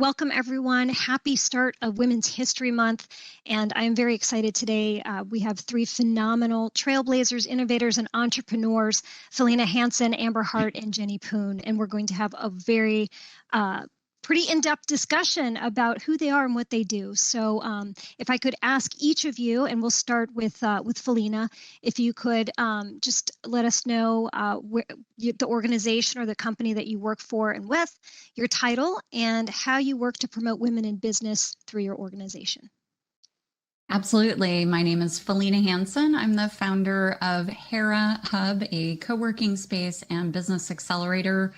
welcome everyone. Happy start of Women's History Month. And I am very excited today. We have three phenomenal trailblazers, innovators, and entrepreneurs, Felina Hansen, Amber Hart, and Jenny Poon. And we're going to have a very pretty in-depth discussion about who they are and what they do. So if I could ask each of you, and we'll start with Felina, if you could just let us know the organization or the company that you work for and with, your title, and how you work to promote women in business through your organization. Absolutely. My name is Felina Hansen. I'm the founder of Hera Hub, a co-working space and business accelerator.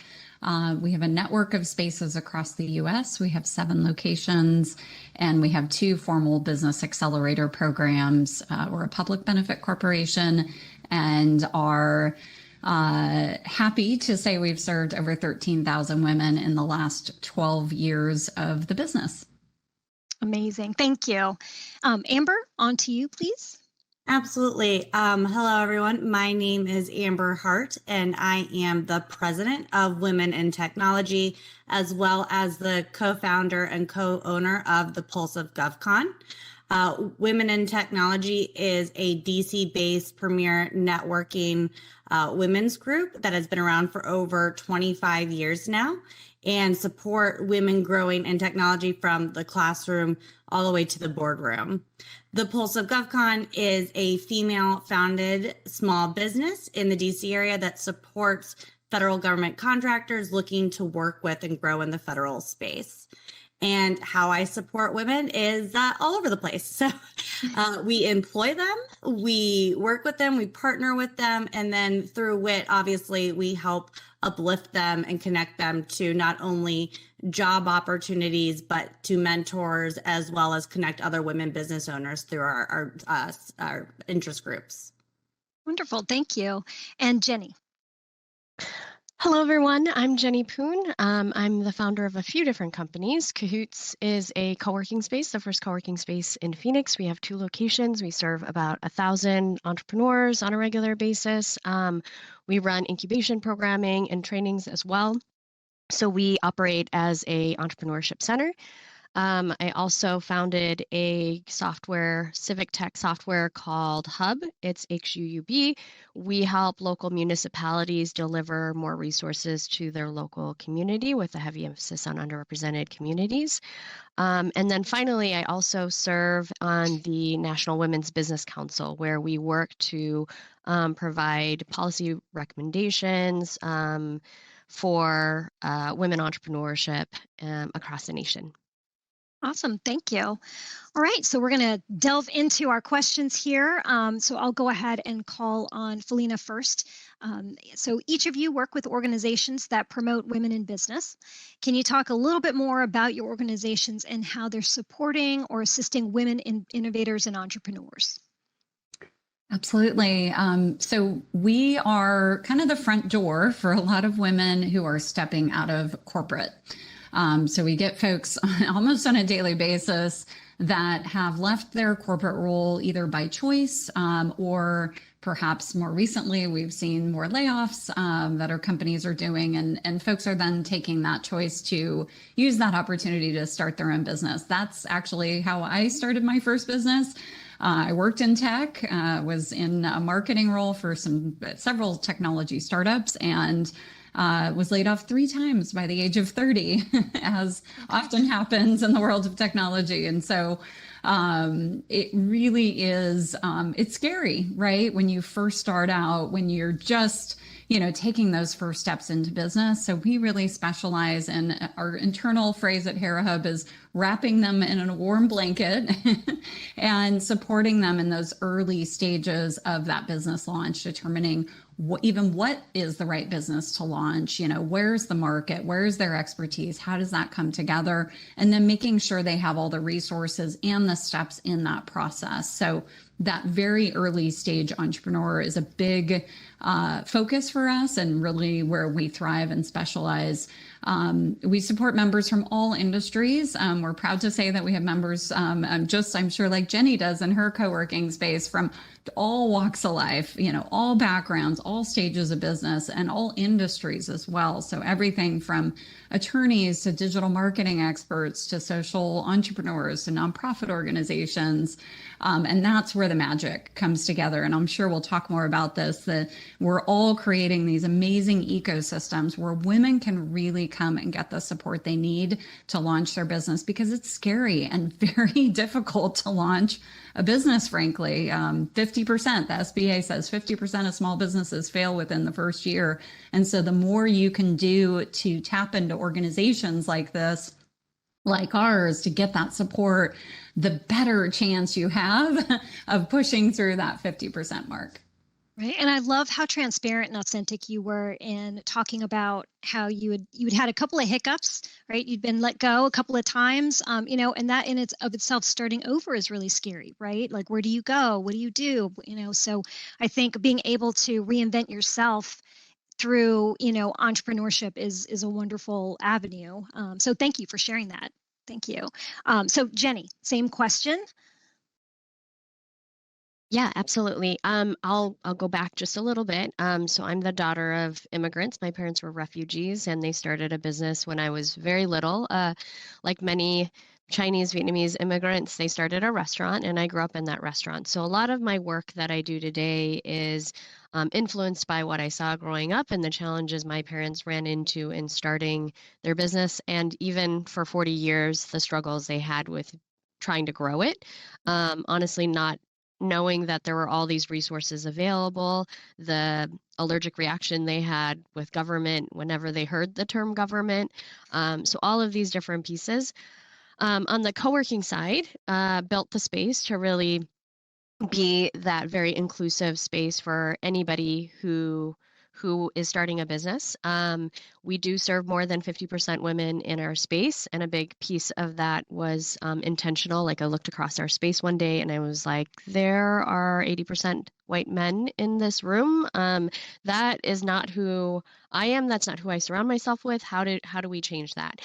We have a network of spaces across the U.S. We have 7 locations, and we have 2 formal business accelerator programs. We're a public benefit corporation and are happy to say we've served over 13,000 women in the last 12 years of the business. Amazing. Thank you. Amber, on to you, please. Absolutely. Hello, everyone. My name is Amber Hart, and I am the president of Women in Technology, as well as the co-founder and co-owner of the Pulse of GovCon. Women in Technology is a DC-based premier networking women's group that has been around for over 25 years now and support women growing in technology from the classroom all the way to the boardroom. The Pulse of GovCon is a female-founded small business in the DC area that supports federal government contractors looking to work with and grow in the federal space. And how I support women is all over the place. So we employ them, we work with them, we partner with them, and then through WIT, obviously, we help uplift them and connect them to not only job opportunities, but to mentors, as well as connect other women business owners through our interest groups. Wonderful. Thank you. And Jenny. Hello, everyone. I'm Jenny Poon. I'm the founder of a few different companies. Cahoots is a co-working space, the first co-working space in Phoenix. We have 2 locations. We serve about 1,000 entrepreneurs on a regular basis. We run incubation programming and trainings as well. So we operate as a entrepreneurship center. I also founded a civic tech software called Hub. It's HUUB. We help local municipalities deliver more resources to their local community with a heavy emphasis on underrepresented communities. And then finally, I also serve on the National Women's Business Council, where we work to provide policy recommendations for women entrepreneurship across the nation. Awesome. Thank you. All right. So we're going to delve into our questions here. So I'll go ahead and call on Felina first. So each of you work with organizations that promote women in business. Can you talk a little bit more about your organizations and how they're supporting or assisting women innovators and entrepreneurs? Absolutely. So we are kind of the front door for a lot of women who are stepping out of corporate. So we get folks almost on a daily basis that have left their corporate role either by choice or perhaps more recently we've seen more layoffs that our companies are doing, and folks are then taking that choice to use that opportunity to start their own business. That's actually how I started my first business. I worked in tech, was in a marketing role for several technology startups, and was laid off 3 times by the age of 30, as often happens in the world of technology. And so it really is, it's scary, right? When you first start out, when you're just, taking those first steps into business. So we really specialize in, our internal phrase at Hera Hub is wrapping them in a warm blanket and supporting them in those early stages of that business launch, determining what is the right business to launch, where's the market, where's their expertise, how does that come together, and then making sure they have all the resources and the steps in that process. So that very early stage entrepreneur is a big focus for us, and really where we thrive and specialize. We support members from all industries. We're proud to say that we have members, I'm sure like Jenny does in her co-working space, from all walks of life, all backgrounds, all stages of business, and all industries as well. So everything from attorneys to digital marketing experts to social entrepreneurs to nonprofit organizations. And that's where the magic comes together. And I'm sure we'll talk more about this, that we're all creating these amazing ecosystems where women can really come and get the support they need to launch their business, because it's scary and very difficult to launch a business, frankly. 50%, the SBA says 50% of small businesses fail within the first year. And so the more you can do to tap into organizations like this, like ours, to get that support, the better chance you have of pushing through that 50% mark. Right. And I love how transparent and authentic you were in talking about how you'd had a couple of hiccups, right? You'd been let go a couple of times, and that in itself starting over is really scary, right? Like, where do you go? What do you do? So I think being able to reinvent yourself through, entrepreneurship is a wonderful avenue. So thank you for sharing that. Thank you. So Jenny, same question. Yeah, absolutely. I'll go back just a little bit. So I'm the daughter of immigrants. My parents were refugees, and they started a business when I was very little. Like many Chinese, Vietnamese immigrants, they started a restaurant, and I grew up in that restaurant. So a lot of my work that I do today is influenced by what I saw growing up and the challenges my parents ran into in starting their business, and even for 40 years, the struggles they had with trying to grow it. Honestly, not knowing that there were all these resources available, the allergic reaction they had with government whenever they heard the term government. So all of these different pieces. On the co-working side, built the space to really be that very inclusive space for anybody who is starting a business. We do serve more than 50% women in our space, and a big piece of that was intentional. Like, I looked across our space one day and I was like, there are 80% white men in this room. That is not who I am. That's not who I surround myself with. How do we change that?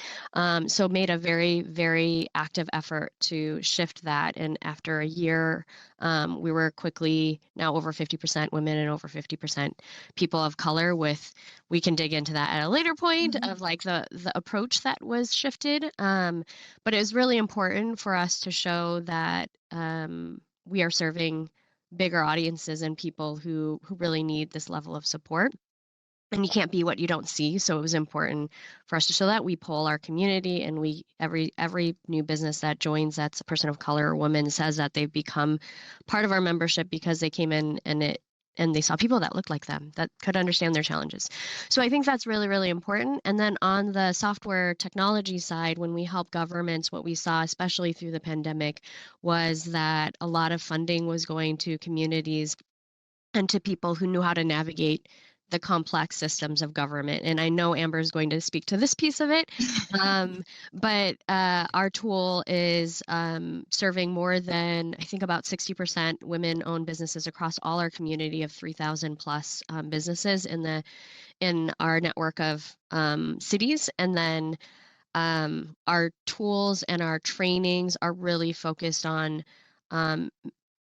So made a very, very active effort to shift that. And after a year, we were quickly now over 50% women and over 50% people of color. We can dig into that at a later point of like the approach that was shifted. But it was really important for us to show that we are serving bigger audiences and people who really need this level of support. And you can't be what you don't see. So it was important for us to show that. We poll our community, and every new business that joins that's a person of color or woman says that they've become part of our membership because they came in and they saw people that looked like them, that could understand their challenges. So I think that's really, really important. And then on the software technology side, when we help governments, what we saw, especially through the pandemic, was that a lot of funding was going to communities and to people who knew how to navigate the complex systems of government. And I know Amber is going to speak to this piece of it, but our tool is serving more than, I think, about 60% women-owned businesses across all our community of 3,000 plus businesses in our network of cities. And then our tools and our trainings are really focused on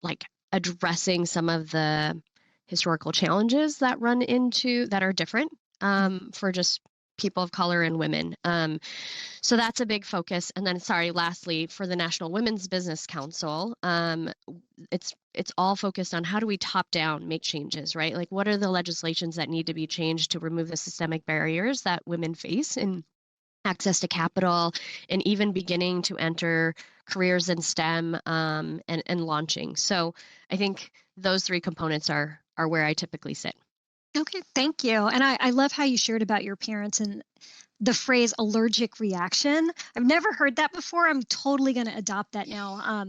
like addressing some of the historical challenges that are different for just people of color and women. So that's a big focus. And then, lastly, for the National Women's Business Council, it's all focused on how do we top down make changes, right? Like, what are the legislations that need to be changed to remove the systemic barriers that women face in access to capital, and even beginning to enter careers in STEM and launching. So I think those three components are where I typically sit. Okay, thank you. And I love how you shared about your parents and the phrase allergic reaction. I've never heard that before. I'm totally going to adopt that now,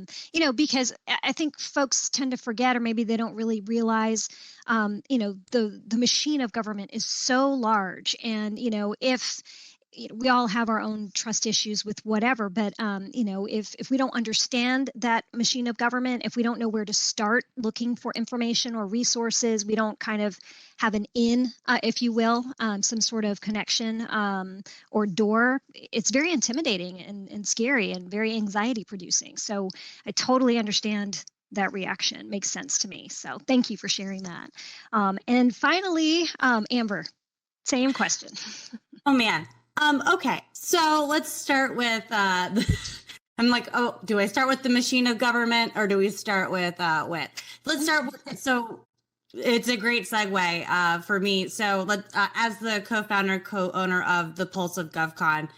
because I think folks tend to forget, or maybe they don't really realize, the machine of government is so large. And, if we all have our own trust issues with whatever, but if we don't understand that machine of government, if we don't know where to start looking for information or resources, we don't kind of have an if you will, some sort of connection or door, it's very intimidating and scary and very anxiety producing. So I totally understand that reaction. Makes sense to me. So thank you for sharing that. And finally, Amber, same question. Oh man. Okay, so let's start with, I'm like, oh, do I start with the machine of government or do we start with WIT? Let's start with, so it's a great segue for me. So as the co-founder, co-owner of the Pulse of GovCon,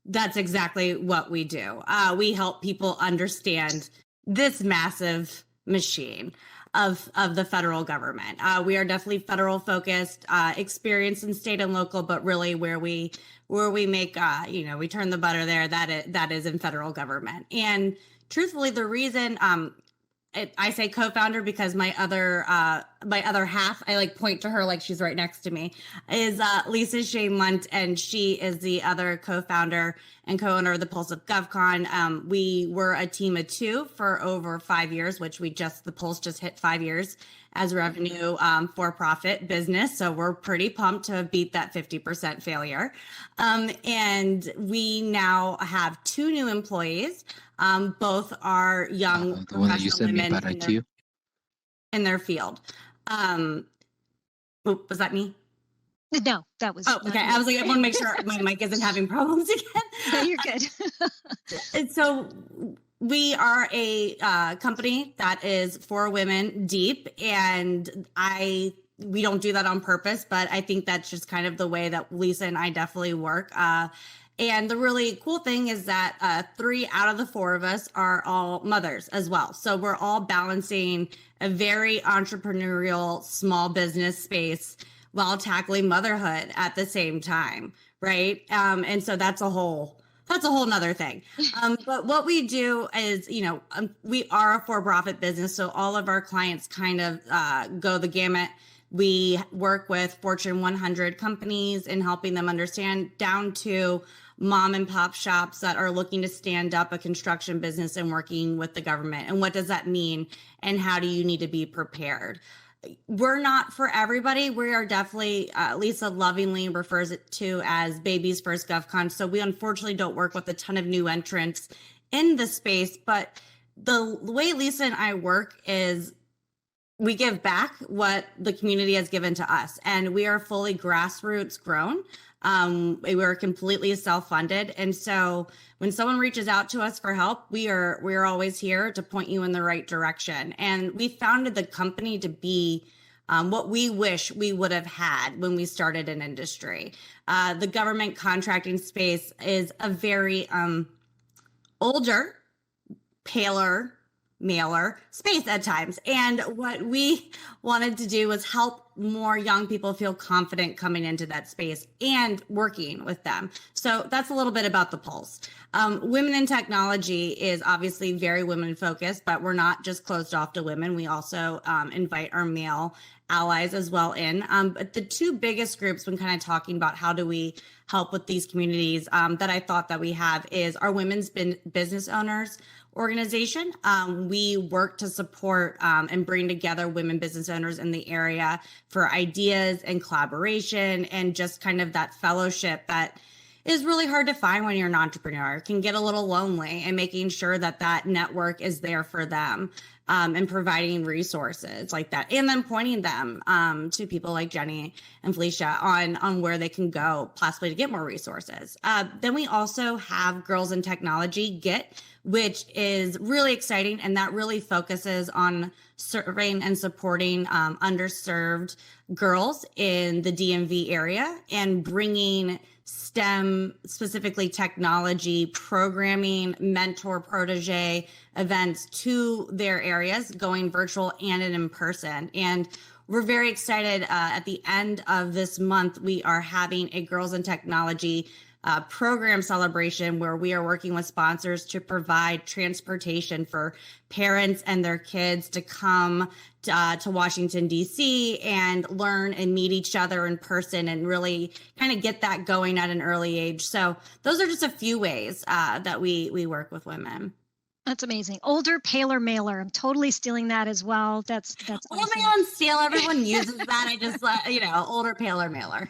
that's exactly what we do. We help people understand this massive machine of the federal government. We are definitely federal focused, experienced in state and local, but really where we make, we turn the butter there, that is in federal government. And truthfully, the reason I say co-founder because my other half, I like point to her like she's right next to me, is Lisa Shea Munt, and she is the other co-founder and co-owner of the Pulse of GovCon. We were a team of two for over 5 years, which the Pulse just hit 5 years as revenue for-profit business. So we're pretty pumped to beat that 50% failure. And we now have 2 new employees. Both are young the one that you professional sent me women in their field. Was that me? No, that was. Oh, okay. I was like, I want to make sure my mic isn't having problems again. No, you're good. And so we are a company that is for women deep, and we don't do that on purpose, but I think that's just kind of the way that Lisa and I definitely work. And the really cool thing is that 3 out of the 4 of us are all mothers as well. So we're all balancing a very entrepreneurial small business space while tackling motherhood at the same time, right? And so that's a whole nother thing. But what we do is, we are a for-profit business, so all of our clients kind of go the gamut. We work with Fortune 100 companies in helping them understand down to mom and pop shops that are looking to stand up a construction business and working with the government. And what does that mean? And how do you need to be prepared? We're not for everybody. We are definitely, Lisa lovingly refers it to as baby's first GovCon. So we unfortunately don't work with a ton of new entrants in the space, but the way Lisa and I work is we give back what the community has given to us, and we are fully grassroots grown. We're completely self-funded. And so when someone reaches out to us for help, we're always here to point you in the right direction. And we founded the company to be what we wish we would have had when we started an industry. The government contracting space is a very older, paler, mailer space at times. And what we wanted to do was help more young people feel confident coming into that space and working with them. So that's a little bit about the Pulse. Women in technology is obviously very women focused, but we're not just closed off to women. We also invite our male allies as well in. But the 2 biggest groups when kind of talking about how do we help with these communities that I thought that we have is our women's business owners organization. We work to support and bring together women business owners in the area for ideas and collaboration and just kind of that fellowship that is really hard to find when you're an entrepreneur. It can get a little lonely, and making sure that that network is there for them and providing resources like that, and then pointing them to people like Jenny and Felicia on where they can go possibly to get more resources. Then we also have Girls in Technology, GIT, which is really exciting, and that really focuses on serving and supporting underserved girls in the DMV area and bringing STEM, specifically technology, programming, mentor, protege events to their areas, going virtual and in person. And we're very excited. At the end of this month, we are having a Girls in Technology program celebration where we are working with sponsors to provide transportation for parents and their kids to come to Washington, D.C. and learn and meet each other in person and really kind of get that going at an early age. So those are just a few ways that we work with women. That's amazing. Older, paler mailer. I'm totally stealing that as well. That's Well, awesome. I don't steal. Everyone uses that. I just older, paler mailer.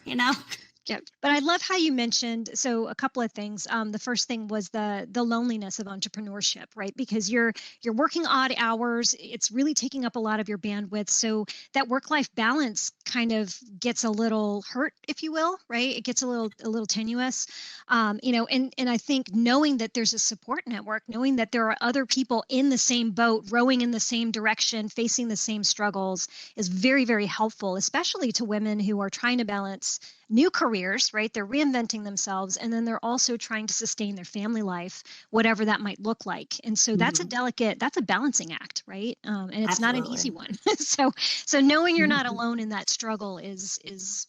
Yeah, but I love how you mentioned, so a couple of things. The first thing was the loneliness of entrepreneurship, right? Because you're working odd hours. It's really taking up a lot of your bandwidth. So that work-life balance kind of gets a little hurt, if you will, right? It gets a little tenuous. And I think knowing that there's a support network, knowing that there are other people in the same boat, rowing in the same direction, facing the same struggles is very, very helpful, especially to women who are trying to balance new careers, right? They're reinventing themselves, and then they're also trying to sustain their family life, whatever that might look like. And so that's a balancing act, right? And it's not an easy one. So knowing you're not alone in that struggle is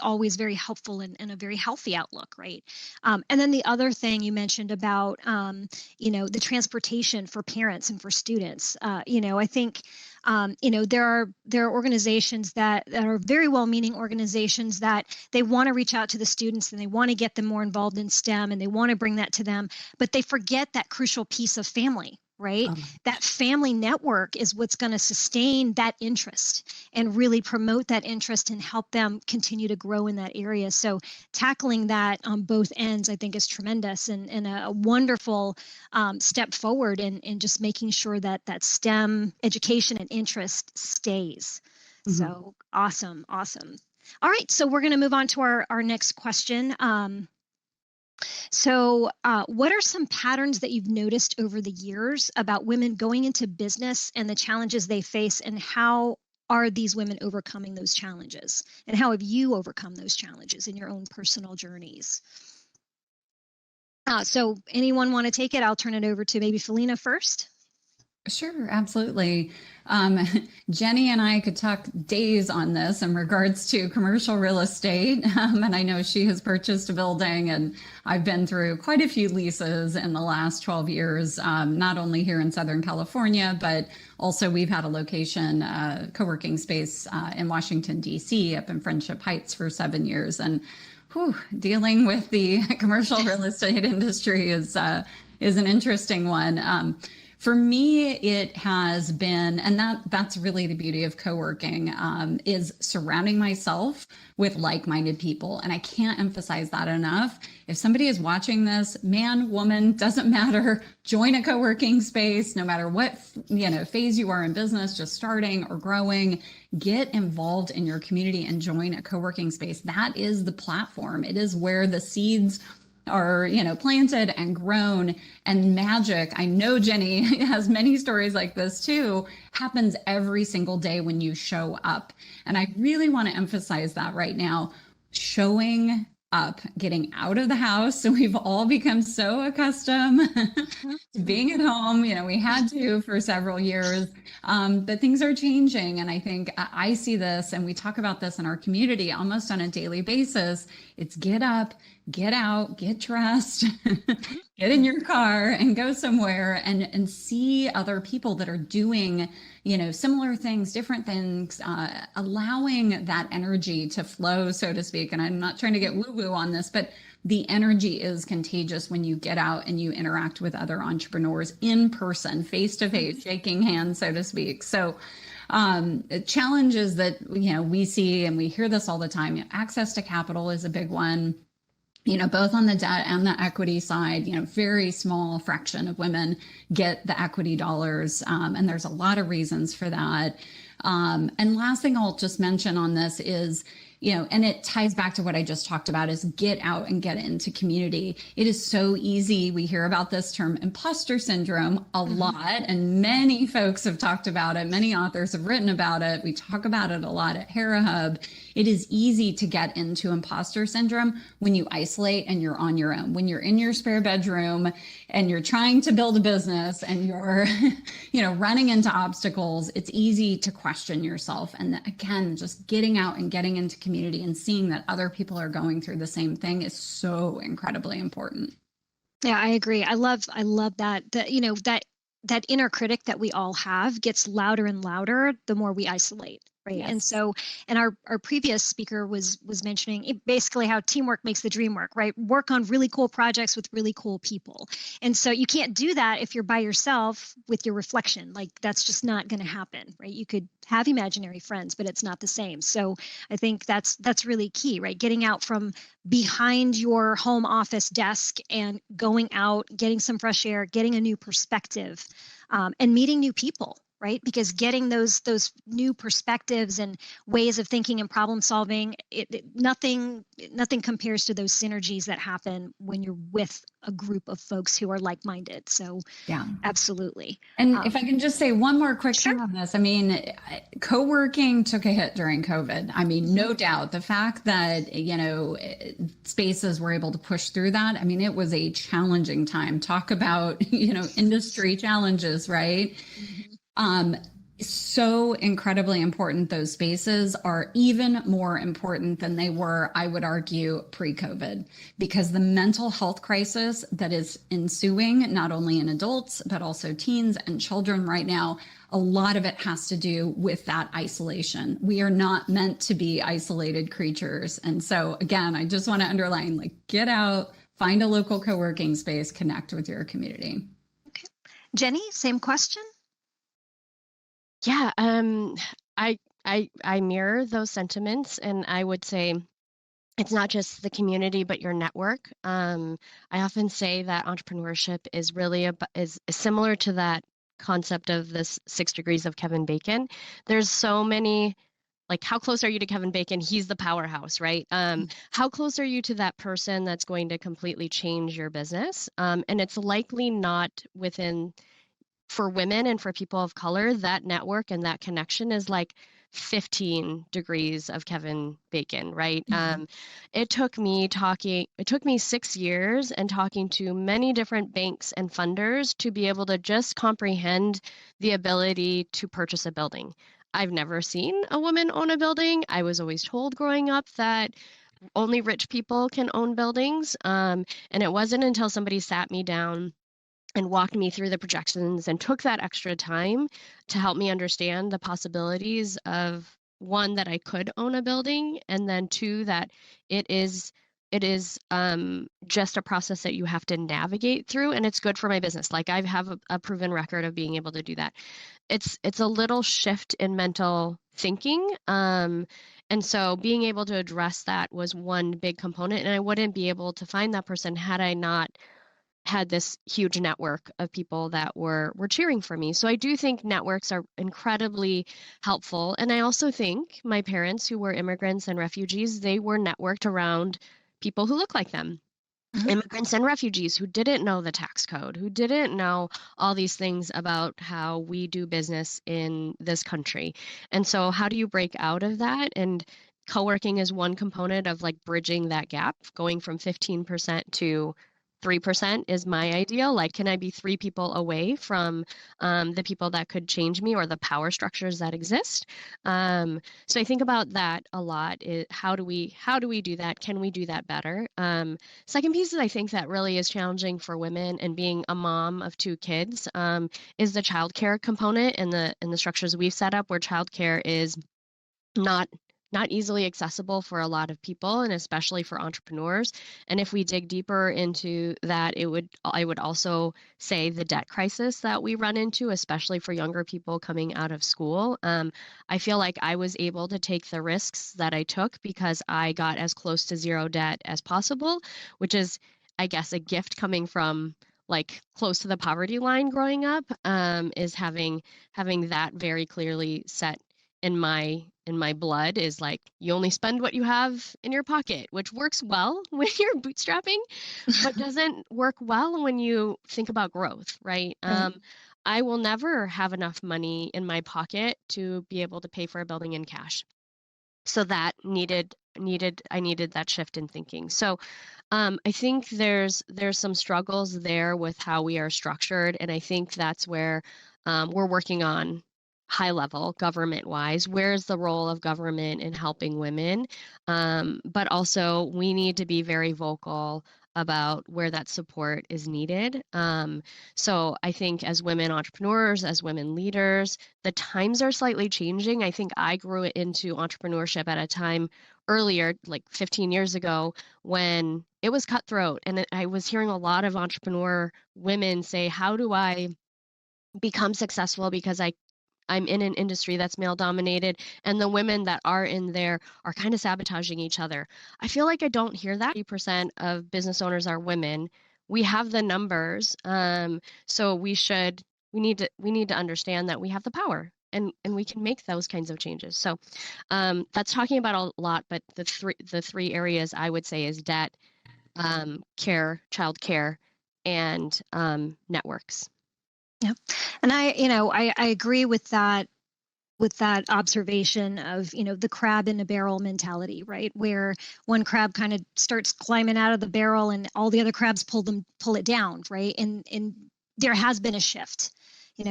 always very helpful and a very healthy outlook, right? And then the other thing you mentioned about, the transportation for parents and for students, I think, there are organizations that are very well-meaning organizations that they want to reach out to the students and they want to get them more involved in STEM and they want to bring that to them, but they forget that crucial piece of family. Right? That family network is what's going to sustain that interest and really promote that interest and help them continue to grow in that area. So tackling that on both ends, I think, is tremendous and a wonderful step forward in just making sure that STEM education and interest stays. So awesome. All right. So we're going to move on to our next question. So what are some patterns that you've noticed over the years about women going into business and the challenges they face, and how are these women overcoming those challenges? And how have you overcome those challenges in your own personal journeys? So anyone want to take it? I'll turn it over to maybe Felina first. Sure, absolutely. Jenny and I could talk days on this in regards to commercial real estate. And I know she has purchased a building, and I've been through quite a few leases in the last 12 years, not only here in Southern California, but also we've had a location, co-working space in Washington, D.C., up in Friendship Heights for 7 years. And dealing with the commercial real estate industry is an interesting one. For me, it has been, and that's really the beauty of co-working, is surrounding myself with like-minded people. And I can't emphasize that enough. If somebody is watching this, man, woman, doesn't matter, join a co-working space, no matter what, phase you are in business, just starting or growing, get involved in your community and join a co-working space. That is the platform. It is where the seeds are, planted and grown, and magic. I know Jenny has many stories like this too, happens every single day when you show up. And I really want to emphasize that right now, showing up, getting out of the house. So we've all become so accustomed to being at home. We had to for several years, but things are changing. And I think I see this, and we talk about this in our community almost on a daily basis. It's get up, get out, get dressed, get in your car and go somewhere and see other people that are doing, similar things, different things, allowing that energy to flow, so to speak. And I'm not trying to get woo-woo on this, but the energy is contagious when you get out and you interact with other entrepreneurs in person, face to face, shaking hands, so to speak. So challenges that, we see, and we hear this all the time, access to capital is a big one. Both on the debt and the equity side, very small fraction of women get the equity dollars. And there's a lot of reasons for that. And last thing I'll just mention on this is, and it ties back to what I just talked about, is get out and get into community. It is so easy. We hear about this term imposter syndrome a lot, and many folks have talked about it. Many authors have written about it. We talk about it a lot at HeraHub. It is easy to get into imposter syndrome when you isolate and you're on your own. When you're in your spare bedroom and you're trying to build a business and you're, running into obstacles, it's easy to question yourself. And again, just getting out and getting into community community and seeing that other people are going through the same thing is so incredibly important. Yeah, I agree. I love that that inner critic that we all have gets louder and louder the more we isolate, right? Yes. And so, and our previous speaker was mentioning basically how teamwork makes the dream work, right? Work on really cool projects with really cool people. And so you can't do that if you're by yourself with your reflection. Like that's just not going to happen, right? You could have imaginary friends, but it's not the same. So I think that's really key, right? Getting out from behind your home office desk and going out, getting some fresh air, getting a new perspective, and meeting new people, right? Because getting those new perspectives and ways of thinking and problem solving, nothing compares to those synergies that happen when you're with a group of folks who are like-minded. So yeah, absolutely. And if I can just say one more quick Sure. thing on this, I mean, co-working took a hit during COVID. I mean, no doubt the fact that, spaces were able to push through that. I mean, it was a challenging time. Talk about, industry challenges, right? So incredibly important. Those spaces are even more important than they were, I would argue, pre-COVID, because the mental health crisis that is ensuing, not only in adults, but also teens and children right now, a lot of it has to do with that isolation. We are not meant to be isolated creatures. And so again, I just want to underline, get out, find a local co-working space, connect with your community. Okay. Jenny, same question? Yeah, I mirror those sentiments, and I would say it's not just the community, but your network. I often say that entrepreneurship is really is similar to that concept of this 6 degrees of Kevin Bacon. There's so many, how close are you to Kevin Bacon? He's the powerhouse, right? How close are you to that person that's going to completely change your business? And it's likely not within. For women and for people of color, that network and that connection is like 15 degrees of Kevin Bacon, right? Mm-hmm. It took me 6 years and talking to many different banks and funders to be able to just comprehend the ability to purchase a building. I've never seen a woman own a building. I was always told growing up that only rich people can own buildings. And it wasn't until somebody sat me down and walked me through the projections and took that extra time to help me understand the possibilities of, one, that I could own a building, and then two, that it is just a process that you have to navigate through, and it's good for my business. Like I have a proven record of being able to do that. It's a little shift in mental thinking. And so being able to address that was one big component, and I wouldn't be able to find that person had I not had this huge network of people that were cheering for me. So I do think networks are incredibly helpful. And I also think my parents, who were immigrants and refugees, they were networked around people who look like them. Mm-hmm. Immigrants and refugees who didn't know the tax code, who didn't know all these things about how we do business in this country. And so how do you break out of that? And co-working is one component of bridging that gap, going from 15% to 3% is my ideal. Can I be 3 people away from the people that could change me or the power structures that exist? So I think about that a lot. How do we do that? Can we do that better? Second piece that I think that really is challenging for women and being a mom of 2 kids is the childcare component and the structures we've set up where childcare is not easily accessible for a lot of people, and especially for entrepreneurs. And if we dig deeper into that, I would also say the debt crisis that we run into, especially for younger people coming out of school. I feel like I was able to take the risks that I took because I got as close to zero debt as possible, which is, I guess, a gift coming from close to the poverty line growing up, is having that very clearly set in my blood is you only spend what you have in your pocket, which works well when you're bootstrapping, but doesn't work well when you think about growth, right? I will never have enough money in my pocket to be able to pay for a building in cash. So that I needed that shift in thinking. So I think there's some struggles there with how we are structured, and I think that's where we're working on high level, government wise, where's the role of government in helping women? But also, we need to be very vocal about where that support is needed. So I think as women entrepreneurs, as women leaders, the times are slightly changing. I think I grew into entrepreneurship at a time earlier, like 15 years ago, when it was cutthroat. And I was hearing a lot of entrepreneur women say, how do I become successful because I'm in an industry that's male dominated, and the women that are in there are kind of sabotaging each other. I feel like I don't hear that. 80% of business owners are women. We have the numbers. So we need to understand that we have the power and we can make those kinds of changes. So that's talking about a lot, but the three areas I would say is debt, care, child care, and networks. Yeah. And I agree with that observation of, the crab in a barrel mentality, right? Where one crab kind of starts climbing out of the barrel and all the other crabs pull it down, right? And there has been a shift,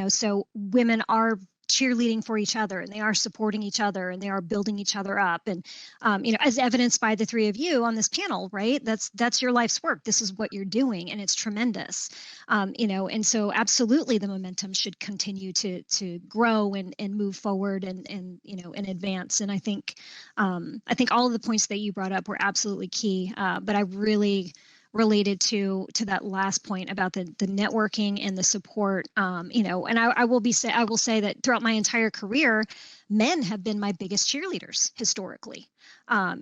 so women are cheerleading for each other, and they are supporting each other, and they are building each other up. And as evidenced by the three of you on this panel, right? That's your life's work. This is what you're doing, and it's tremendous. And so absolutely the momentum should continue to grow and move forward and advance. And I think all of the points that you brought up were absolutely key. But I really related to that last point about the networking and the support, and I will say that throughout my entire career, men have been my biggest cheerleaders historically. I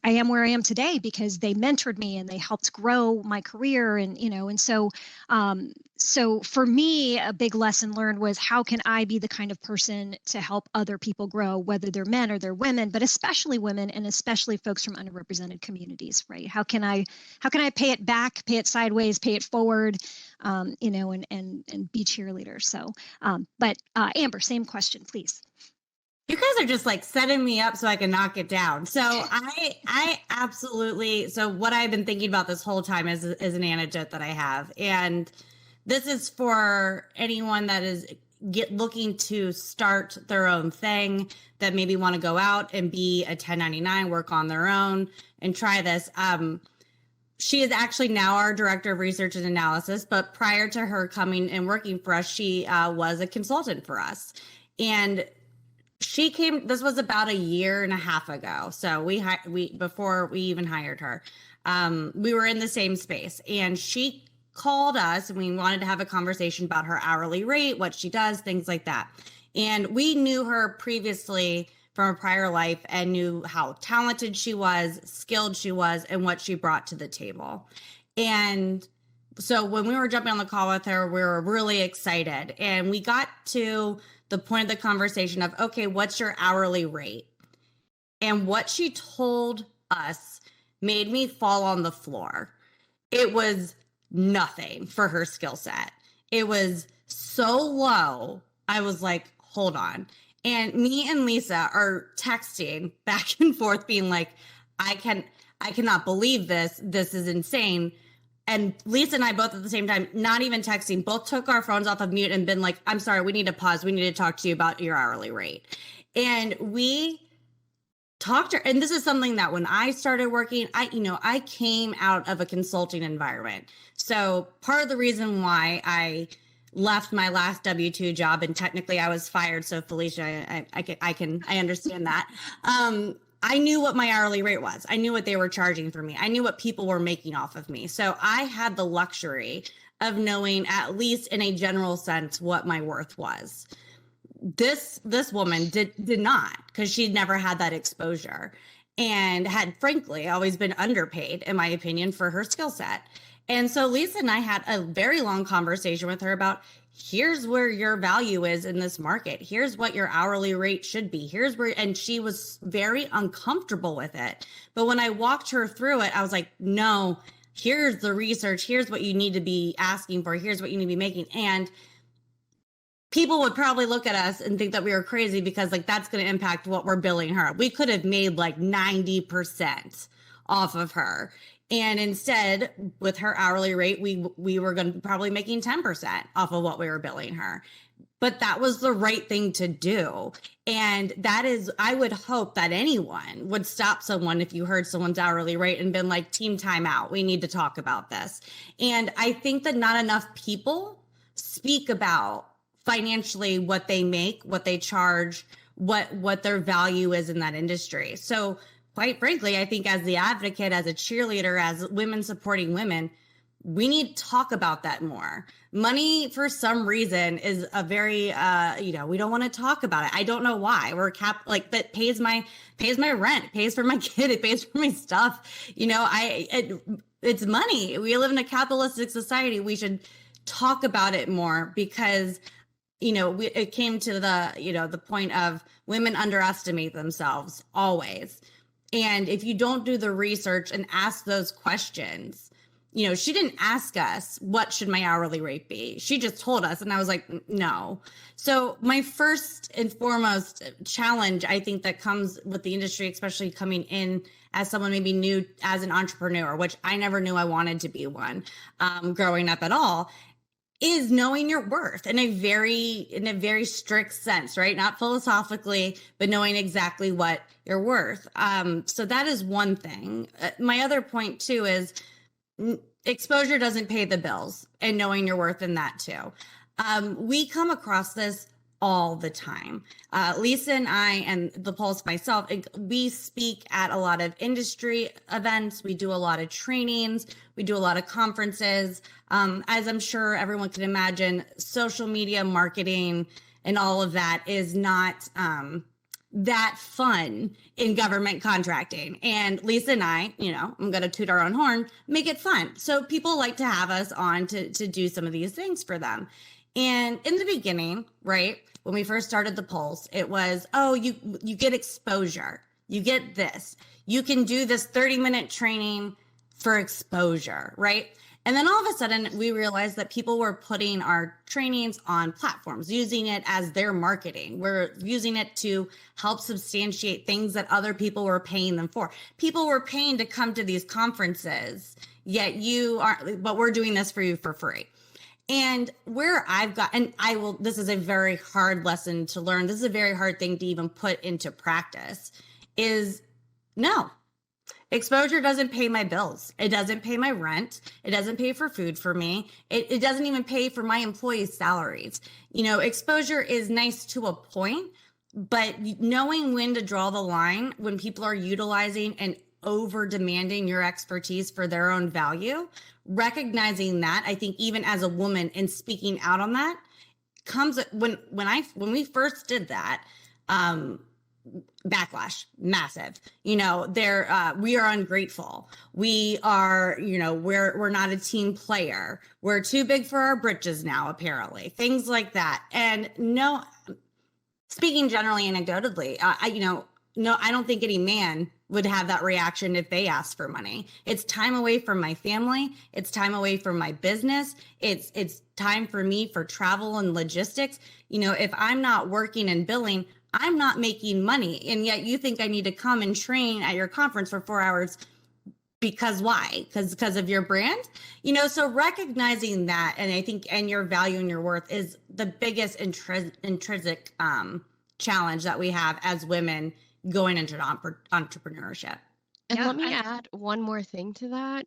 am where I am today because they mentored me and they helped grow my career, and so for me, a big lesson learned was, how can I be the kind of person to help other people grow, whether they're men or they're women, but especially women, and especially folks from underrepresented communities, right? How can I pay it back, pay it sideways, pay it forward, and be cheerleaders. So, but Amber, same question, please. You guys are just like setting me up so I can knock it down. So I absolutely, so what I've been thinking about this whole time is an antidote that I have. And this is for anyone that is looking to start their own thing, that maybe want to go out and be a 1099, work on their own and try this. She is actually now our director of research and analysis, but prior to her coming and working for us, she was a consultant for us. And she came, this was about a year and a half ago. So before we even hired her, we were in the same space, and she called us and we wanted to have a conversation about her hourly rate, what she does, things like that. And we knew her previously from a prior life and knew how talented she was, skilled she was, and what she brought to the table. And so when we were jumping on the call with her, we were really excited. And we got to the point of the conversation of, okay, what's your hourly rate? And what she told us made me fall on the floor. It was nothing for her skill set. It was so low. I was like, hold on. And me and Lisa are texting back and forth being like, I cannot believe this. This is insane. And Lisa and I both at the same time, not even texting, both took our phones off of mute and been like, I'm sorry, we need to pause. We need to talk to you about your hourly rate. And we talked to her. And this is something that when I started working, I came out of a consulting environment. So part of the reason why I left my last W-2 job, and technically I was fired. So Felicia, I understand that. I knew what my hourly rate was. I knew what they were charging for me. I knew what people were making off of me. So I had the luxury of knowing, at least in a general sense, what my worth was. This woman did not, because she'd never had that exposure and had, frankly, always been underpaid, in my opinion, for her skill set. And so Lisa and I had a very long conversation with her about, here's where your value is in this market. Here's what your hourly rate should be. Here's where, and she was very uncomfortable with it. But when I walked her through it, I was like, no, here's the research. Here's what you need to be asking for. Here's what you need to be making. And people would probably look at us and think that we were crazy because like, that's going to impact what we're billing her. We could have made like 90% off of her. And instead, with her hourly rate, we were going to be probably making 10% off of what we were billing her. but that was the right thing to do. And that is, I would hope that anyone would stop someone if you heard someone's hourly rate and been like, team time out, we need to talk about this. And I think that not enough people speak about financially what they make, what they charge, what their value is in that industry. So quite frankly, I think as the advocate, as a cheerleader, as women supporting women, we need to talk about that more. Money, for some reason, is a very, we don't want to talk about it. I don't know why. We're that pays my rent, pays for my kid, it pays for my stuff. It's money. We live in a capitalistic society. We should talk about it more because, it came to the point of women underestimate themselves always. And if you don't do the research and ask those questions, she didn't ask us, what should my hourly rate be? She just told us. And I was like, no. So my first and foremost challenge, I think, that comes with the industry, especially coming in as someone maybe new as an entrepreneur, which I never knew I wanted to be one growing up at all, is knowing your worth in a very strict sense, right? Not philosophically, but knowing exactly what you're worth. So that is one thing. My other point too is exposure doesn't pay the bills, and knowing your worth in that too. We come across this all the time. Lisa and I, and the Pulse myself, we speak at a lot of industry events. We do a lot of trainings. We do a lot of conferences. As I'm sure everyone can imagine, social media marketing and all of that is not that fun in government contracting. And Lisa and I, I'm going to toot our own horn, make it fun. So people like to have us on to do some of these things for them. And in the beginning, right, when we first started the Pulse, it was, you get exposure. You get this. You can do this 30-minute training for exposure, right? And then all of a sudden, we realized that people were putting our trainings on platforms, using it as their marketing. We're using it to help substantiate things that other people were paying them for. People were paying to come to these conferences, yet but we're doing this for you for free. And where this is a very hard lesson to learn. This is a very hard thing to even put into practice is no. Exposure doesn't pay my bills. It doesn't pay my rent. It doesn't pay for food for me. It doesn't even pay for my employees' salaries. Exposure is nice to a point, but knowing when to draw the line when people are utilizing and over demanding your expertise for their own value, recognizing that, I think even as a woman and speaking out on that comes when we first did that, backlash, massive. We are ungrateful. We are, we're not a team player. We're too big for our britches now, apparently. Things like that. And no, speaking generally anecdotally, I don't think any man would have that reaction if they asked for money. It's time away from my family. It's time away from my business. It's time for me for travel and logistics. If I'm not working and billing, I'm not making money. And yet you think I need to come and train at your conference for 4 hours because why? Because of your brand? So recognizing that, and I think, and your value and your worth is the biggest intrinsic challenge that we have as women going into entrepreneurship. And let me add one more thing to that.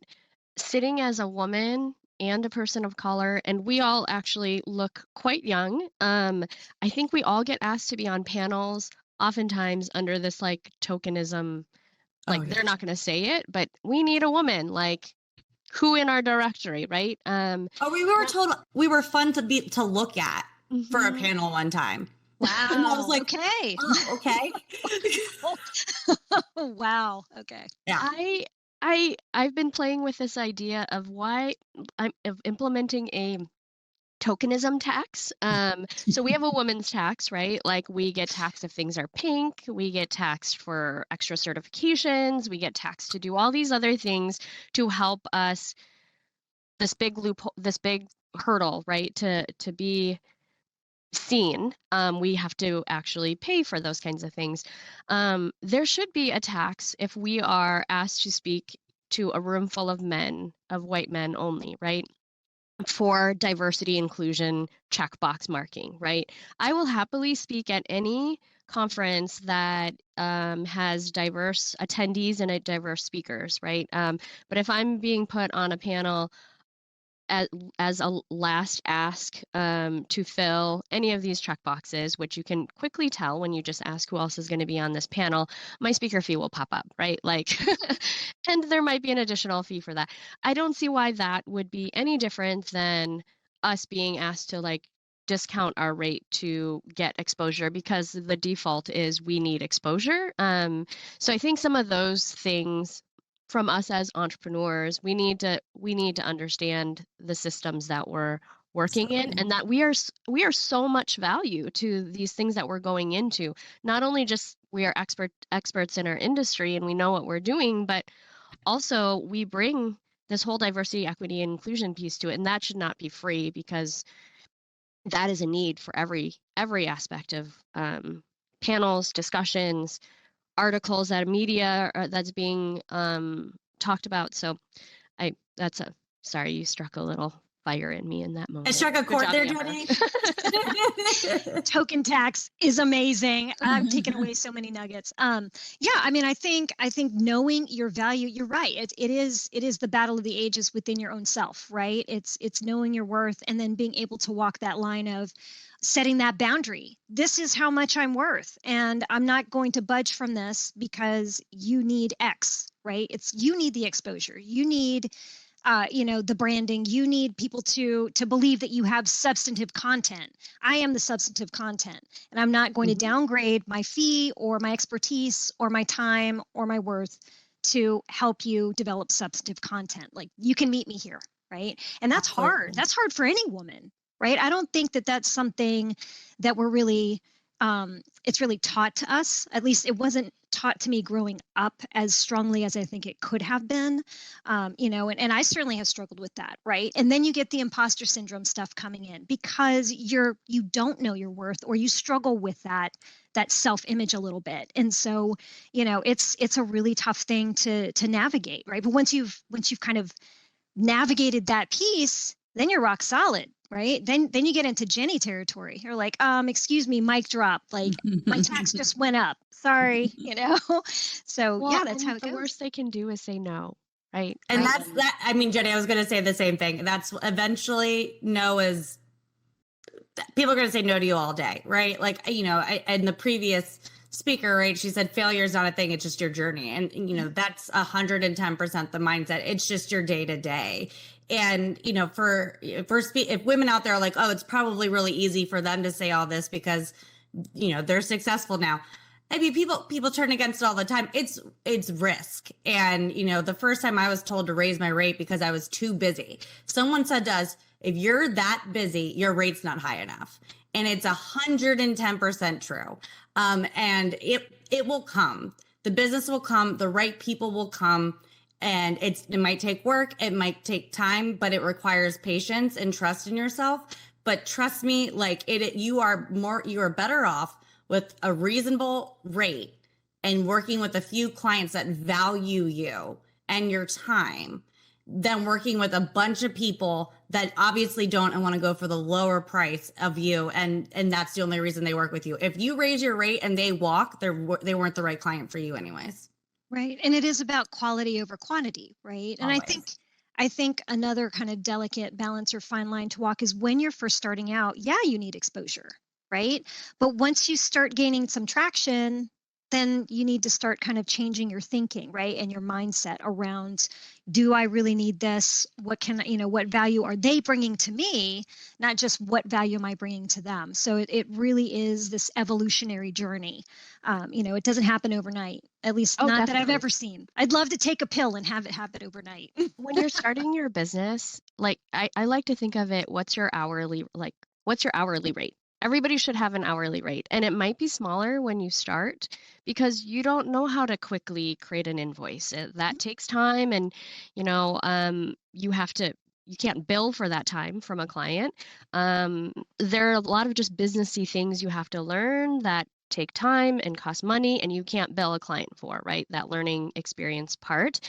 Sitting as a woman and a person of color, and we all actually look quite young. I think we all get asked to be on panels, oftentimes under this tokenism, they're not going to say it, but we need a woman, who in our directory, right? We were told we were fun to look at for a panel one time. Wow. And I was like, okay. Oh, okay. Wow. Okay. Yeah. I've been playing with this idea of of implementing a tokenism tax. So we have a women's tax, right? We get taxed if things are pink. We get taxed for extra certifications. We get taxed to do all these other things to help us. This big loophole, this big hurdle, right? To be seen, we have to actually pay for those kinds of things. There should be a tax if we are asked to speak to a room full of men, of white men only, right? for diversity inclusion checkbox marking, right? I will happily speak at any conference that has diverse attendees and diverse speakers, right? But if I'm being put on a panel as a last ask to fill any of these checkboxes, which you can quickly tell when you just ask who else is going to be on this panel, my speaker fee will pop up, right? Like, and there might be an additional fee for that. I don't see why that would be any different than us being asked to like discount our rate to get exposure, because the default is we need exposure. So I think some of those things from us as entrepreneurs, we need to understand the systems that we're working in, and that we are so much value to these things that we're going into. Not only just we are experts in our industry and we know what we're doing, but also we bring this whole diversity, equity, and inclusion piece to it, and that should not be free, because that is a need for every aspect of panels, discussions, articles that media that's being talked about. So sorry, you struck a little fire in me in that moment. I struck a chord there, Jenny. Token tax is amazing. I've taken away so many nuggets. Yeah, I mean, I think knowing your value, you're right. It is the battle of the ages within your own self, right? It's knowing your worth, and then being able to walk that line of setting that boundary. This is how much I'm worth, and I'm not going to budge from this because you need X, right? You need the exposure. You need the branding. You need people to believe that you have substantive content. I am the substantive content, and I'm not going to downgrade my fee or my expertise or my time or my worth to help you develop substantive content. Like, you can meet me here, right? And that's hard. That's hard for any woman, right? I don't think that that's something that we're really, it's really taught to us. At least it wasn't taught to me growing up as strongly as I think it could have been, and I certainly have struggled with that, right? And then you get the imposter syndrome stuff coming in because you don't know your worth, or you struggle with that self-image a little bit. And so, it's a really tough thing to navigate, right? But once you've kind of navigated that piece, then you're rock solid, right? Then you get into Jenny territory. You're like, excuse me, mic drop. Like, my tax just went up. Sorry, So yeah, that's how it goes. The worst they can do is say no, right? And that's that. I mean, Jenny, I was going to say the same thing. That's eventually no is. People are going to say no to you all day, right? Like, in the previous speaker, right, she said failure is not a thing, it's just your journey. And that's 110% the mindset. It's just your day to day. And if women out there are like, oh, it's probably really easy for them to say all this because they're successful now. I mean, people turn against it all the time. It's risk. And the first time I was told to raise my rate because I was too busy, someone said to us, if you're that busy, your rate's not high enough. And it's 110% true. And it will come. The business will come. The right people will come. And it might take work. It might take time, but it requires patience and trust in yourself. But trust me, like you are better off with a reasonable rate and working with a few clients that value you and your time than working with a bunch of people that obviously don't and want to go for the lower price of you. And that's the only reason they work with you. If you raise your rate and they walk, they weren't the right client for you anyways. Right. And it is about quality over quantity, right? And Always. I think another kind of delicate balance or fine line to walk is when you're first starting out, yeah, you need exposure, right? But once you start gaining some traction, then you need to start kind of changing your thinking, right? And your mindset around, do I really need this? What value are they bringing to me? Not just what value am I bringing to them? So it really is this evolutionary journey. It doesn't happen overnight, at least not definitely. that I've ever seen. I'd love to take a pill and have it happen overnight. When you're starting your business, like I like to think of it, what's your hourly rate? Everybody should have an hourly rate, and it might be smaller when you start because you don't know how to quickly create an invoice. That takes time, and you can't bill for that time from a client. There are a lot of just businessy things you have to learn that take time and cost money and you can't bill a client for, right? That learning experience part.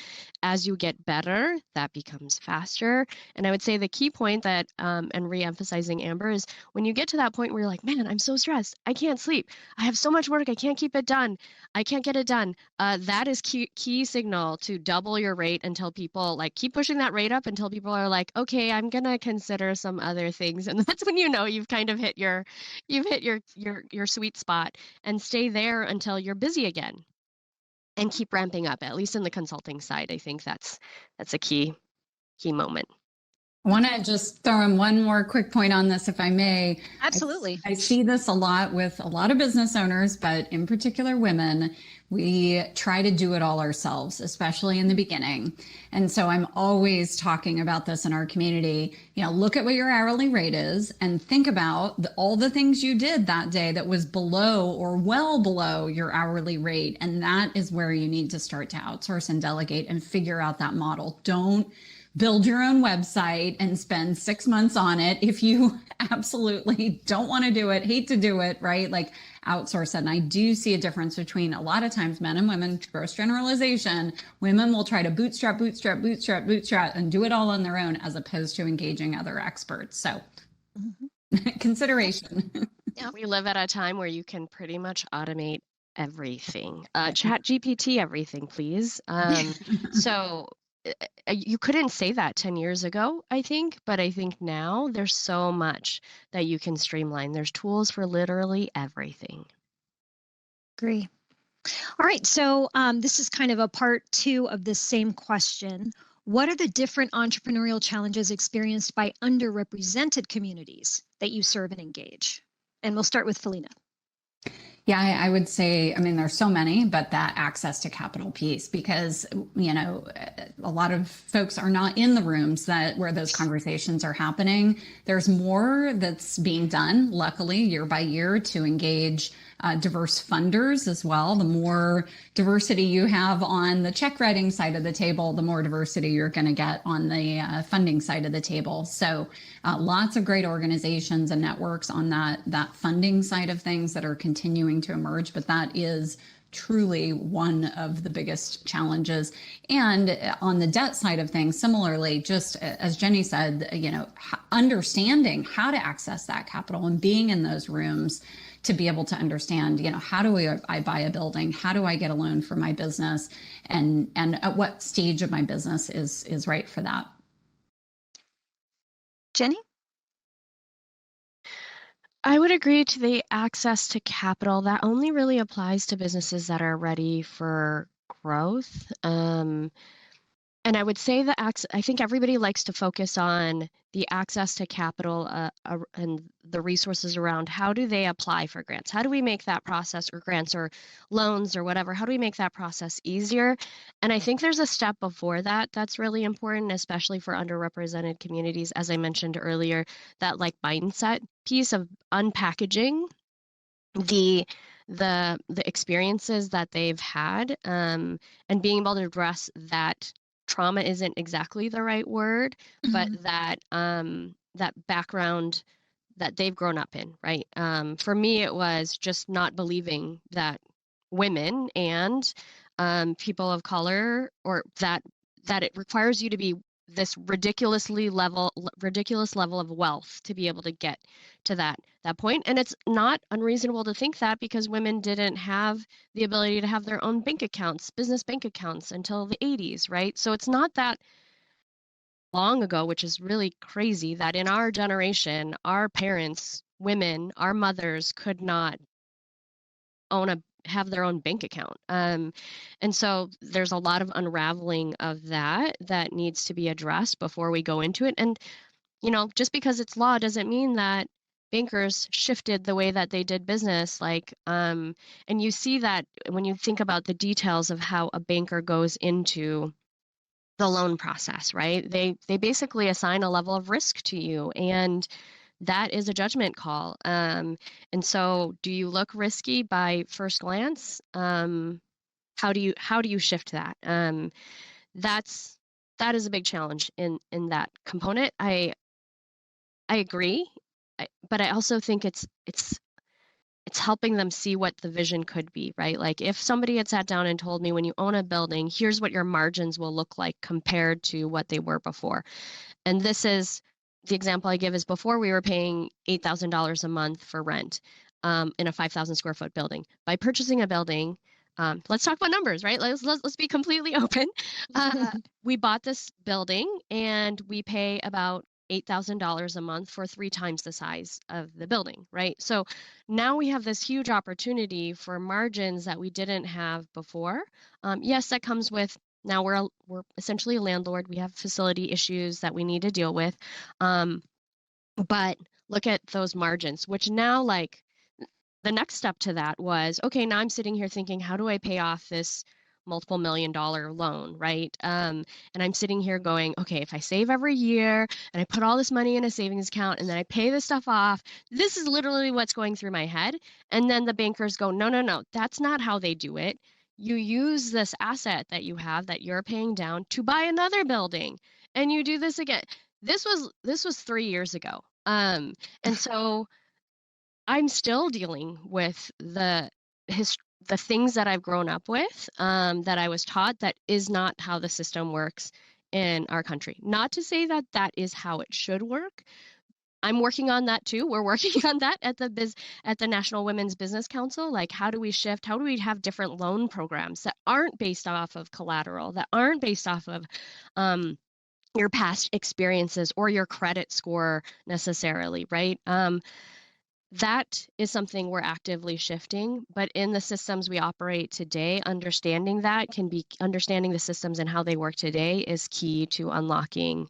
As you get better, that becomes faster. And I would say the key point that, and re-emphasizing Amber, is when you get to that point where you're like, man, I'm so stressed. I can't sleep. I have so much work. I can't keep it done. I can't get it done. That is key signal to double your rate until people like keep pushing that rate up until people are like, okay, I'm gonna consider some other things. And that's when you know you've kind of hit your sweet spot, and stay there until you're busy again and keep ramping up. At least in the consulting side, I think that's a key moment. I want to just throw in one more quick point on this, if I may. Absolutely. I see this a lot with a lot of business owners, but in particular women. We try to do it all ourselves, especially in the beginning. And so I'm always talking about this in our community. Look at what your hourly rate is and think about all the things you did that day that was below or well below your hourly rate. And that is where you need to start to outsource and delegate and figure out that model. Don't build your own website and spend 6 months on it if you absolutely don't want to do it, hate to do it, right? Like outsource it. And I do see a difference between a lot of times men and women, gross generalization. Women will try to bootstrap and do it all on their own as opposed to engaging other experts. So consideration. Yeah, we live at a time where you can pretty much automate everything. Chat GPT everything, please. So you couldn't say that 10 years ago, I think, but I think now there's so much that you can streamline. There's tools for literally everything. Agree. All right, so this is kind of a part 2 of this same question. What are the different entrepreneurial challenges experienced by underrepresented communities that you serve and engage? And we'll start with Felina. Yeah, I would say, there's so many, but that access to capital piece, because, a lot of folks are not in the rooms where those conversations are happening. There's more that's being done, luckily, year by year to engage diverse funders as well. The more diversity you have on the check writing side of the table, the more diversity you're going to get on the funding side of the table. So lots of great organizations and networks on that funding side of things that are continuing to emerge, but that is truly one of the biggest challenges. And on the debt side of things, similarly, just as Jenny said, understanding how to access that capital and being in those rooms to be able to understand, how do I buy a building? How do I get a loan for my business? And at what stage of my business is right for that? Jenny? I would agree to the access to capital. That only really applies to businesses that are ready for growth. And I would say I think everybody likes to focus on the access to capital and the resources around how do they apply for grants? How do we make that process, or grants or loans or whatever, how do we make that process easier? And I think there's a step before that that's really important, especially for underrepresented communities, as I mentioned earlier, that like mindset piece of unpackaging the experiences that they've had, and being able to address that trauma isn't exactly the right word, but that background that they've grown up in, right? For me, it was just not believing that women and people of color, or that it requires you to be this ridiculous level of wealth to be able to get to that point. And it's not unreasonable to think that, because women didn't have the ability to have their own bank accounts, business bank accounts, until the 80s, right? So it's not that long ago, which is really crazy, that in our generation, our parents, women, our mothers could not have their own bank account. And so there's a lot of unraveling of that needs to be addressed before we go into it. And, just because it's law doesn't mean that bankers shifted the way that they did business. And you see that when you think about the details of how a banker goes into the loan process, right? They basically assign a level of risk to you, and that is a judgment call. And so do you look risky by first glance? How do you shift that? That is a big challenge in that component. I agree, but I also think it's it's helping them see what the vision could be, right? Like if somebody had sat down and told me, when you own a building, here's what your margins will look like compared to what they were before. And this is the example I give is before we were paying $8,000 a month for rent in a 5,000 square foot building. By purchasing a building, let's talk about numbers, right? Let's be completely open. We bought this building and we pay about $8,000 a month for 3 times the size of the building, right? So now we have this huge opportunity for margins that we didn't have before. Yes, that comes with, now we're essentially a landlord. We have facility issues that we need to deal with. But look at those margins, which now, like, the next step to that was, okay, now I'm sitting here thinking, how do I pay off this multiple $1 million loan, right? And I'm sitting here going, okay, if I save every year and I put all this money in a savings account and then I pay this stuff off, this is literally what's going through my head. And then the bankers go, no, that's not how they do it. You use this asset that you have that you're paying down to buy another building, and you do this again. This was 3 years ago. And so I'm still dealing with the things that I've grown up with, that I was taught that is not how the system works in our country. Not to say that that is how it should work. I'm working on that too. We're working on that at the National Women's Business Council. Like, how do we shift? How do we have different loan programs that aren't based off of collateral, that aren't based off of your past experiences or your credit score necessarily, right? That is something we're actively shifting, but in the systems we operate today, understanding the systems and how they work today is key to unlocking,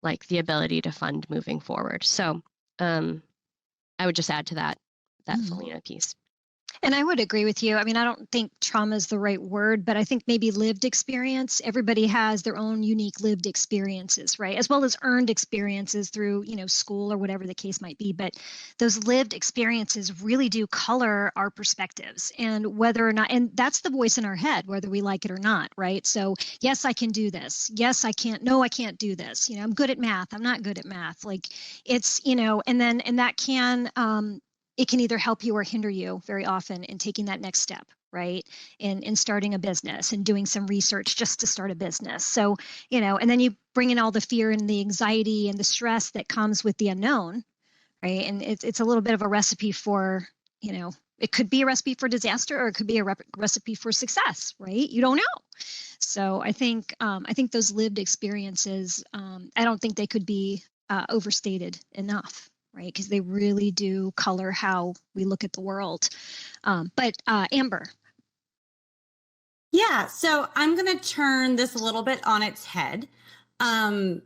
like, the ability to fund moving forward. So I would just add to that Felina piece. And I would agree with you. I mean, I don't think trauma is the right word, but I think maybe lived experience. Everybody has their own unique lived experiences, right? As well as earned experiences through, school or whatever the case might be. But those lived experiences really do color our perspectives, and whether or not, and that's the voice in our head, whether we like it or not, right? So yes, I can do this. Yes, I can't. No, I can't do this. I'm good at math. I'm not good at math. Like, it's, and that can, it can either help you or hinder you very often in taking that next step, right? In starting a business and doing some research just to start a business. So, and then you bring in all the fear and the anxiety and the stress that comes with the unknown, right? And it's a little bit of a recipe for, it could be a recipe for disaster, or it could be a recipe for success, right? You don't know. So I think those lived experiences, I don't think they could be overstated enough, right? Because they really do color how we look at the world. But Amber. Yeah, so I'm going to turn this a little bit on its head and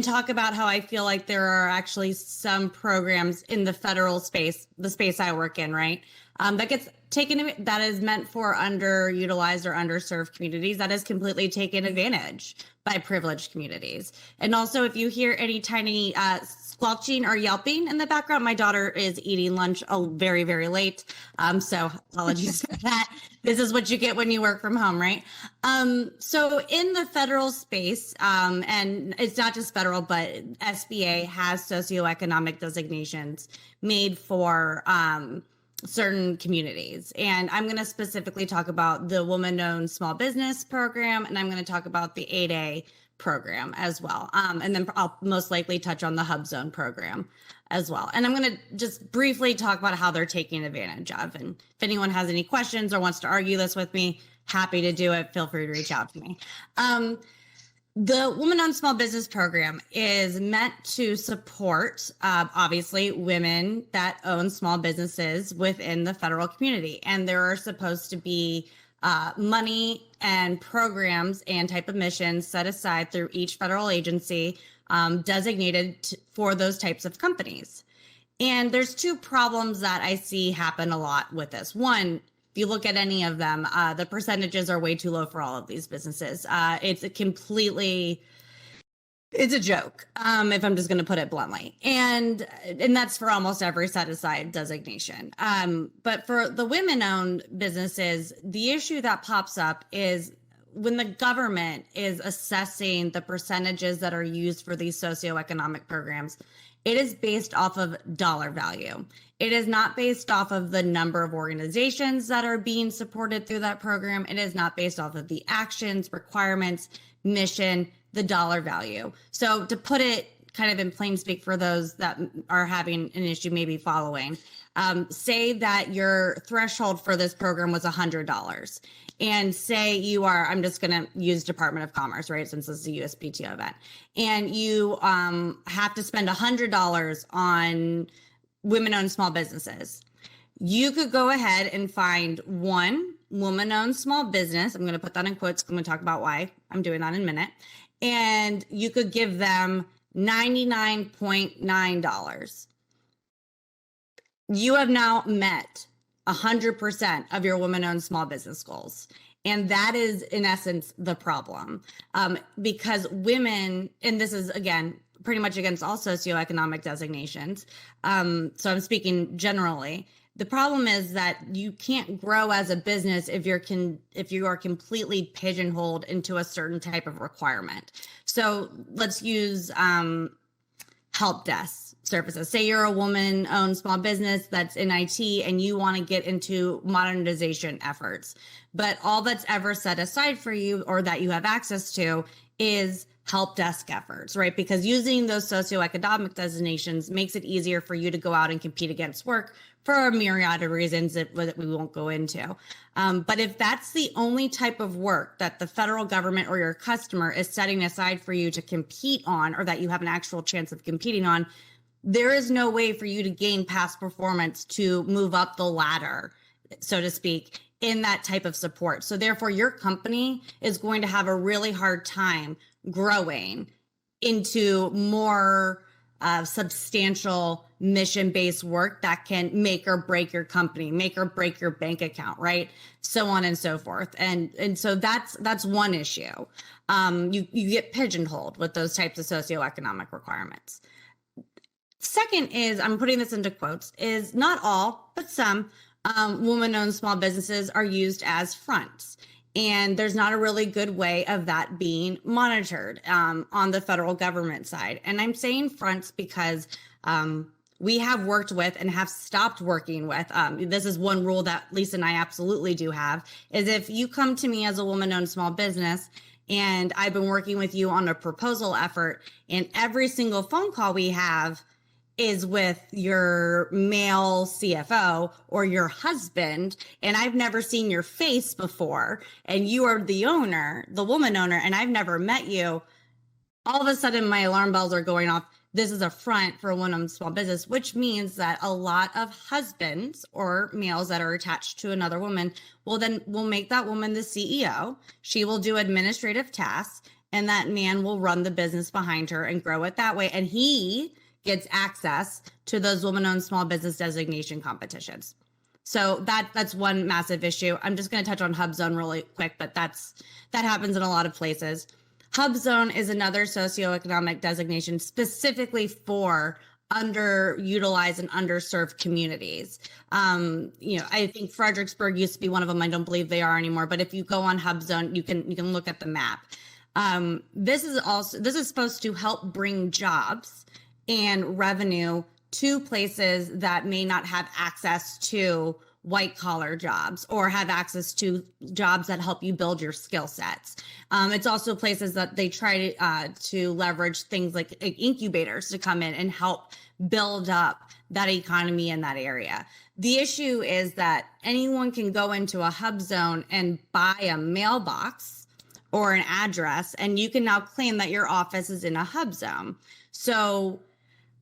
talk about how I feel like there are actually some programs in the federal space, the space I work in, right? That gets taken, that is meant for underutilized or underserved communities, that is completely taken advantage by privileged communities. And also, if you hear any tiny squelching or yelping in the background, my daughter is eating lunch very, very late. So apologies for that. This is what you get when you work from home, right? So in the federal space, and it's not just federal, but SBA has socioeconomic designations made for certain communities. And I'm going to specifically talk about the Woman-Owned Small Business Program, and I'm going to talk about the 8A program as well. And then I'll most likely touch on the Hub Zone program as well. And I'm going to just briefly talk about how they're taking advantage of. And if anyone has any questions or wants to argue this with me, happy to do it. Feel free to reach out to me. The Woman-Owned Small Business Program is meant to support, obviously, women that own small businesses within the federal community. And there are supposed to be money and programs and type of missions set aside through each federal agency designated for those types of companies. And there's 2 problems that I see happen a lot with this. One, if you look at any of them, the percentages are way too low for all of these businesses. It's a joke, if I'm just going to put it bluntly. And that's for almost every set aside designation. But for the women-owned businesses, the issue that pops up is when the government is assessing the percentages that are used for these socioeconomic programs, it is based off of dollar value. It is not based off of the number of organizations that are being supported through that program. It is not based off of the actions, requirements, mission, the dollar value. So to put it kind of in plain speak for those that are having an issue maybe following, say that your threshold for this program was $100. And say you are, I'm just going to use Department of Commerce, right? Since this is a USPTO event. And you have to spend $100 on women-owned small businesses. You could go ahead and find one woman-owned small business. I'm going to put that in quotes. I'm going to talk about why I'm doing that in a minute. And you could give them $99.9. You have now met 100% of your women-owned small business goals. And that is, in essence, the problem. Because women, and this is, again, pretty much against all socioeconomic designations. So I'm speaking generally. The problem is that you can't grow as a business if you are completely pigeonholed into a certain type of requirement. So let's use help desk services. Say you're a woman-owned small business that's in IT and you want to get into modernization efforts, but all that's ever set aside for you or that you have access to is help desk efforts, right? Because using those socioeconomic designations makes it easier for you to go out and compete against work for a myriad of reasons that we won't go into. But if that's the only type of work that the federal government or your customer is setting aside for you to compete on, or that you have an actual chance of competing on, there is no way for you to gain past performance to move up the ladder, so to speak, in that type of support. So therefore, your company is going to have a really hard time growing into more substantial mission-based work that can make or break your company, make or break your bank account, right? So on and so forth. And so that's one issue. You get pigeonholed with those types of socioeconomic requirements. Second is, I'm putting this into quotes, is not all, but some woman-owned small businesses are used as fronts. And there's not a really good way of that being monitored on the federal government side. And I'm saying fronts because we have worked with and have stopped working with. This is one rule that Lisa and I absolutely do have, is if you come to me as a woman-owned small business and I've been working with you on a proposal effort, and every single phone call we have is with your male CFO or your husband, and I've never seen your face before, and you are the owner, the woman owner, and I've never met you, all of a sudden my alarm bells are going off. This is a front for a woman-owned small business, which means that a lot of husbands or males that are attached to another woman will make that woman the CEO. She will do administrative tasks, and that man will run the business behind her and grow it that way. And he gets access to those woman-owned small business designation competitions. So that's one massive issue. I'm just going to touch on HubZone really quick, but that happens in a lot of places. HubZone is another socioeconomic designation specifically for underutilized and underserved communities. I think Fredericksburg used to be one of them. I don't believe they are anymore. But if you go on HubZone, you can look at the map. This is supposed to help bring jobs and revenue to places that may not have access to white collar jobs or have access to jobs that help you build your skill sets. It's also places that they try to leverage things like incubators to come in and help build up that economy in that area. The issue is that anyone can go into a HubZone and buy a mailbox or an address, and you can now claim that your office is in a HubZone. So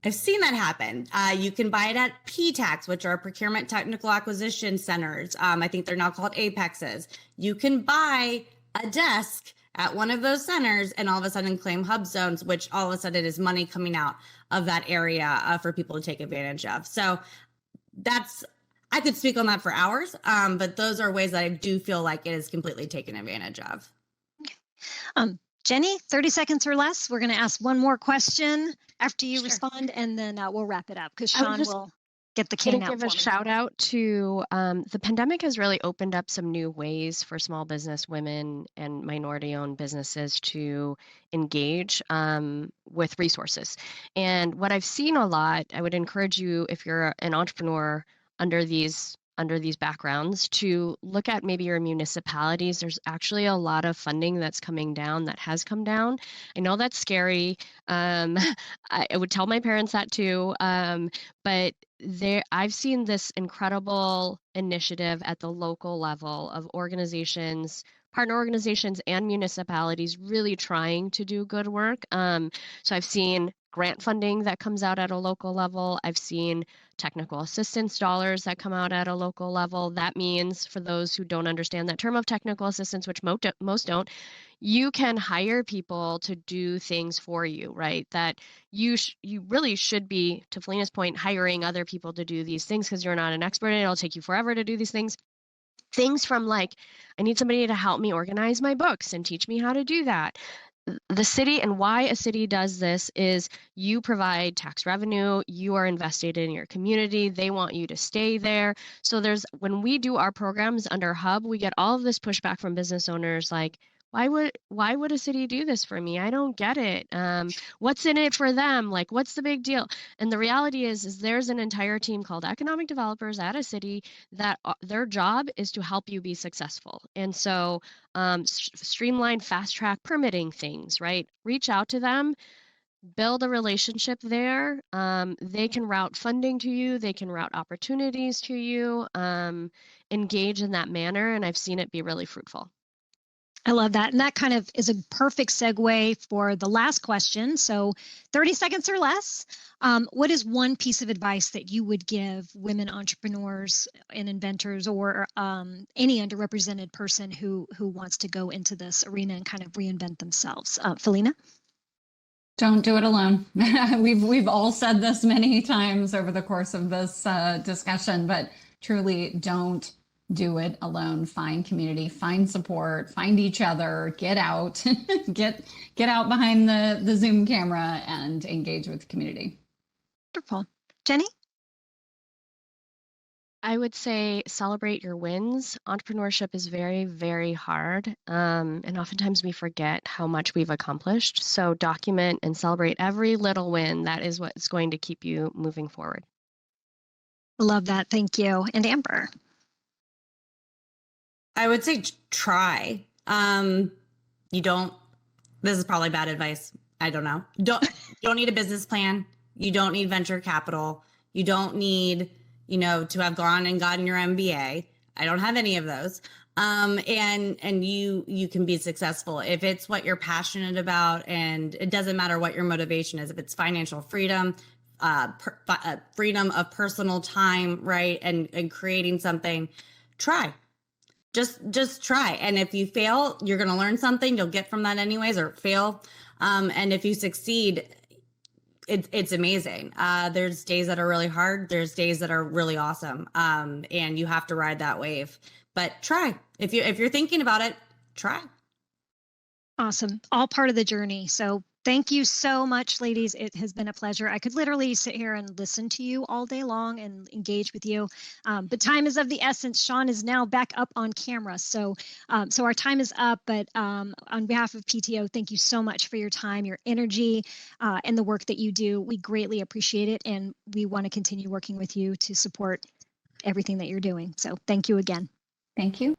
I've seen that happen. You can buy it at PTACs, which are procurement technical acquisition centers. I think they're now called Apexes. You can buy a desk at one of those centers and all of a sudden claim HubZones, which all of a sudden is money coming out of that area for people to take advantage of. So I could speak on that for hours, but those are ways that I do feel like it is completely taken advantage of. Jenny, 30 seconds or less. We're going to ask one more question after you Sure. respond, and then we'll wrap it up because Sean will. get the Can cane I out give for a me. shout out to the pandemic has really opened up some new ways for small business women and minority owned businesses to engage with resources. And what I've seen a lot, I would encourage you, if you're an entrepreneur under these backgrounds, to look at maybe your municipalities. There's actually a lot of funding that's coming down, that has come down. I know that's scary. I would tell my parents that too. But I've seen this incredible initiative at the local level of organizations, partner organizations and municipalities really trying to do good work. So I've seen grant funding that comes out at a local level. I've seen technical assistance dollars that come out at a local level. That means, for those who don't understand that term of technical assistance, which most don't, you can hire people to do things for you, right? That you really should be, to Felina's point, hiring other people to do these things because you're not an expert and it'll take you forever to do these things. Things from like, I need somebody to help me organize my books and teach me how to do that. The city, and why a city does this, is you provide tax revenue, you are invested in your community, they want you to stay there. So when we do our programs under Hub, we get all of this pushback from business owners like, why would a city do this for me? I don't get it. What's in it for them? Like, what's the big deal? And the reality is there's an entire team called economic developers at a city that their job is to help you be successful. And so streamline, fast track permitting things, right? Reach out to them, build a relationship there. They can route funding to you, they can route opportunities to you, engage in that manner. And I've seen it be really fruitful. I love that. And that kind of is a perfect segue for the last question. So 30 seconds or less. What is one piece of advice that you would give women entrepreneurs and inventors, or any underrepresented person who wants to go into this arena and kind of reinvent themselves? Felina? Don't do it alone. We've all said this many times over the course of this discussion, but truly don't do it alone. Find community, find support, find each other, get out, get out behind the Zoom camera and engage with the community. Wonderful. Jenny? I would say celebrate your wins. Entrepreneurship is very, very hard. And oftentimes we forget how much we've accomplished. So document and celebrate every little win. That is what's going to keep you moving forward. Love that. Thank you. And Amber? I would say try. This is probably bad advice. I don't know. You don't need a business plan. You don't need venture capital. You don't need, to have gone and gotten your MBA. I don't have any of those. And you can be successful if it's what you're passionate about, and it doesn't matter what your motivation is. If it's financial freedom, freedom of personal time, right? And creating something, try. Just try. And if you fail, you're going to learn something. You'll get from that anyways, or fail. And if you succeed, it's amazing. There's days that are really hard. There's days that are really awesome. And you have to ride that wave, but try. If you're thinking about it, try. Awesome. All part of the journey. So thank you so much, ladies. It has been a pleasure. I could literally sit here and listen to you all day long and engage with you. But time is of the essence. Sean is now back up on camera. So our time is up. But on behalf of PTO, thank you so much for your time, your energy, and the work that you do. We greatly appreciate it. And we want to continue working with you to support everything that you're doing. So thank you again. Thank you.